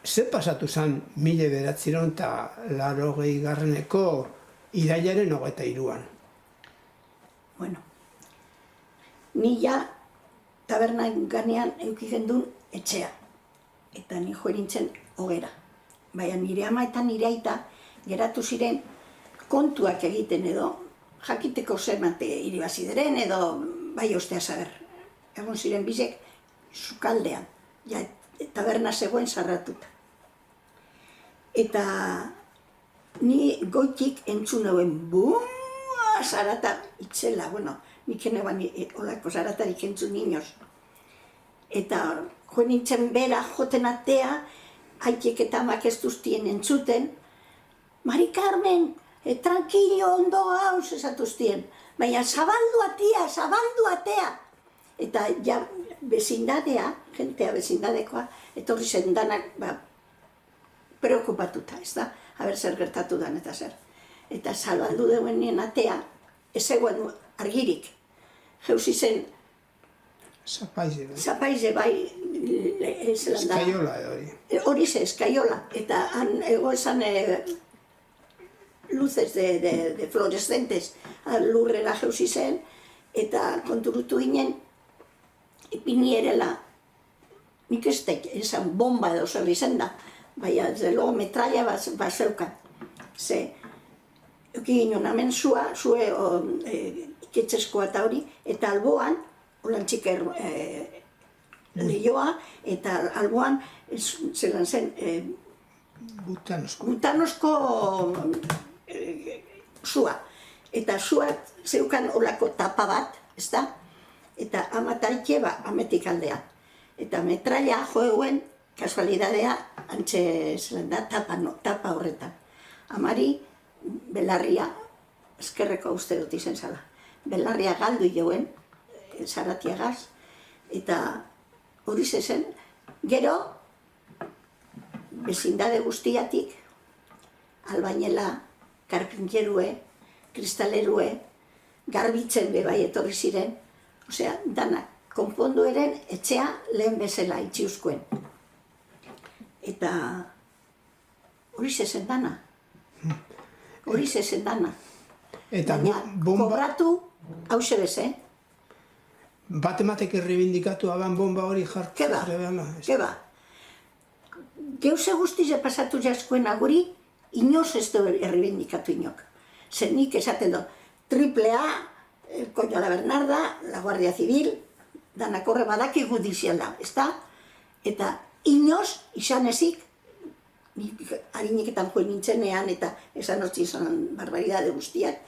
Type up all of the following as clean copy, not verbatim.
ze pasatu zen 1980ko irailaren 23an? Bueno, ni ja tabernan ganean eukigen duen etxea. Eta ni jo nintzen hogera. Baina nire ama eta nire aita geratu ziren kontuak egiten edo jakiteko zemate iribazideren edo bai ostea saber. Egon ziren bizek sukaldean, ja taberna zegoen sarratuta. Eta ni goitik entzun euen zarata itzela, bueno, nik eneban olako zaratarik entzun niños. Eta joan nintzen bera joten atea, haitek eta amak ez duztien entzuten, Mari Carmen, tranquilo, ondo gauz esatuztien, baina zabaldu atea. Eta ja bezindadea, jentea bezindadekoa, etorri zen danak preokupatuta, ez da? Haber zer gertatu dan eta zer. Eta zabaldu deuen nien atea, ez egoen argirik. Jeuzi zen Zapaize bai, Eskaiola hori. Hori ze, eskaiola. Eta han ego esan luces de fluorescentes lurrera jeuzi zen, eta konturutu ginen, ipinierela, nik ez tek, esan bomba edo zer izen da, baina zelo metralla bat zeukan. Ze, euki ginen hemen zue iketxeskoa eta hori, eta alboan, olantzik lehioa, eta alboan, zelan zen, butanosko zua. Eta zua zeukan olako tapa bat, ez da? Eta amataike ametik aldean. Eta metraia joeuen, kasualidadea, antxe zelan da, tapa horretan. Amari, belarria, eskerreko uste dut izen zala. Belarria galdu joen, zaratiagaz, eta hori zezen, gero, bezindade guztiatik, albainela, karpinterue, kristalerue, garbitzen bebai etorri ziren, osea, danak, konpondu eren etxea lehen bezala itxiuzkoen. Eta hori zezen dana. Hori zezen dana. Baina, kobratu, hause bez, Bat ematek errebindikatu aban bomba hori jartu? Keba. Geuse guztize pasatu jaskoen aguri, inoz ez du errebindikatu inok. Zer nik esaten do, AAA, Coño la Bernarda, la Guardia Civil, danak horre badaki judiziala, ez da? Eta inoz, izan ezik, hariniketan joen nintzenean eta esan hortzi izan barbaridade guztiak,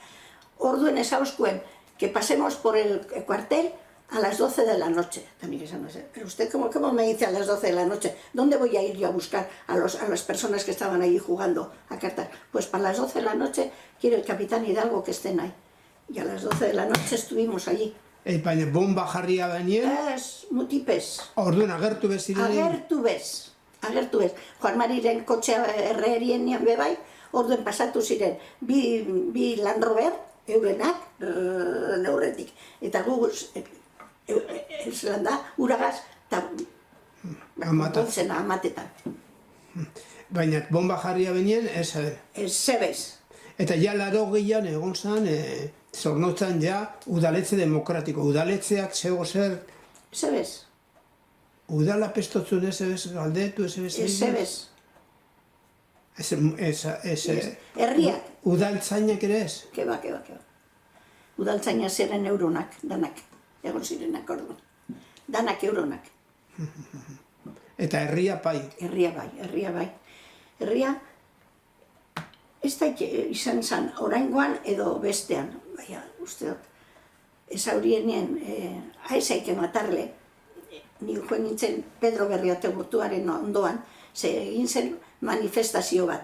orduen esauskuen, que pasemos por el cuartel a las 12 de la noche. También esa no sé. Pero usted, ¿cómo me dice a las 12 de la noche? ¿Dónde voy a ir yo a buscar a las personas que estaban ahí jugando a cartas? Pues para las 12 de la noche quiero el capitán Hidalgo que estén ahí. Y a las 12 de la noche estuvimos allí. Baina bomba jarria benien? Ez, mutipez. Orduan agertu beziren? Agertu bez. Juan Mariren kotxea errerien nian bebai, orduen pasatu ziren bi Land Rover, eurenak, neurretik. Eta gu, zelan da, uragaz, eta konpontzena amatetan. Baina bomba jarria benien, ez zer? Ez zebez. Eta ja 80an egon zen, Zornotzan ja udaletze demokratiko. Udaletzeak zego zer? Zebez. Udala pestotzun ez ebez galdetu, ez ebez? Ez zebez. Herriak. Udaltzainak ere ez? Keba. Udaltzainak ziren euronak, danak. Egon zirenak orduan. Danak euronak. Eta herria pai? Herria bai. Herria, ez da izan zan, oraingoan edo bestean, baina, uste dut, ez haurienien, haezaik ematarle, ni joan nintzen Pedro Berriate Burtuaren ondoan, ze egin zen manifestazio bat.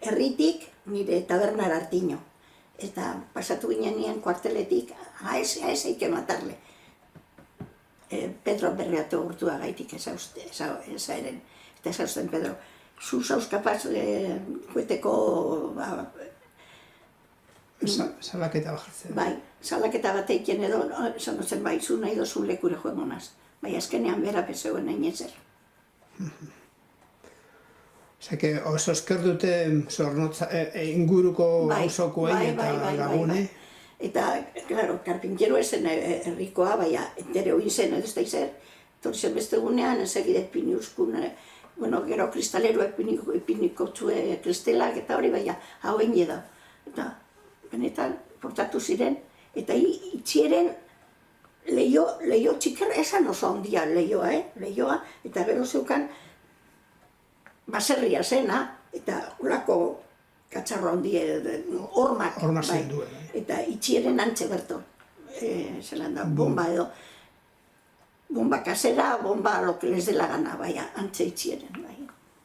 Herritik nire tabernar artino. Eta pasatu ginen nien kuarteletik, haezaik ematarle. Pedro Berriate Burtua gaitik eza eren. Eta ezausten Pedro, zu zauz kapaz jueteko... Salaketa bajartzen. Bai, salaketa bat eiken edo, esan zen bai, zu nahi dozun lekure joan honaz. Bai, azkenean bera pezeuen nahi nezer. Osea, oso esker dute Zornotza inguruko auzokoei eta lagunei. Eta, claro, karpintero esen herrikoa, baina entere oin zen, ez da izer, torzen beste gunean, ezagide piniuskun, bueno, gero kristaleroak piniko txue kristelak eta hori, baina hauen da. Eta, benetan, portatu ziren, eta itxieren leio txiker esan oso handia leioa, eta gero zeukan baserria zena, eta ulako katxarro handi, hormak, zen duen. Eta itxieren antxe berto, zelan da, bomba edo, bomba kasera, bomba lo que les de la gana, baina antxe itxieren.